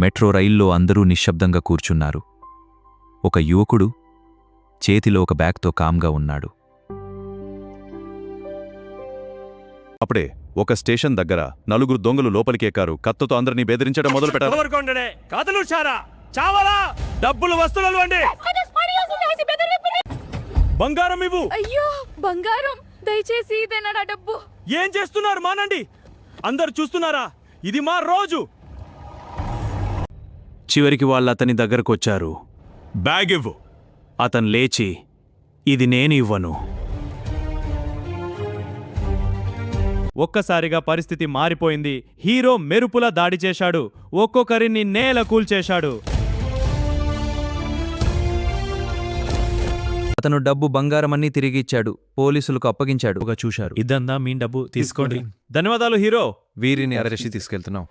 Metro రైల్లో అందరూ నిశ్శబ్దంగా కూర్చున్నారు. ఒక యువకుడు చేతిలో ఒక బ్యాగ్తో కామ్గా ఉన్నాడు. అప్పుడే ఒక స్టేషన్ దగ్గర నలుగురు దొంగలు లోపలికి ఎక్కారు. కత్తుతో అందరినీ బెదిరించడం మొదలుపెట్టారు. డబ్బులు వస్తువులు అండి, బంగారం ఇవ్వు. అయ్యో బంగారం, దయచేసి ఇదేనా నా డబ్బు? ఏం చేస్తున్నారు? మానండి, అందరు చూస్తున్నారా? ఇది మా రోజు. చివరికి వాళ్ళు అతని దగ్గరకొచ్చారు. బ్యాగ్ ఇవ్వు. అతను లేచి, ఇది నేను ఇవ్వను. ఒక్కసారిగా పరిస్థితి మారిపోయింది. హీరో మెరుపులా దాడి చేశాడు. ఒక్కొక్కరిని నేల కూల్చేశాడు. అతను డబ్బు బంగారమన్నీ తిరిగిచ్చాడు. పోలీసులకు అప్పగించాడు. చూశారు. ఇదంతా మీ డబ్బు, తీసుకోండి. ధన్యవాదాలు హీరో. వీరిని అరెస్ట్ తీసుకెళ్తున్నాం.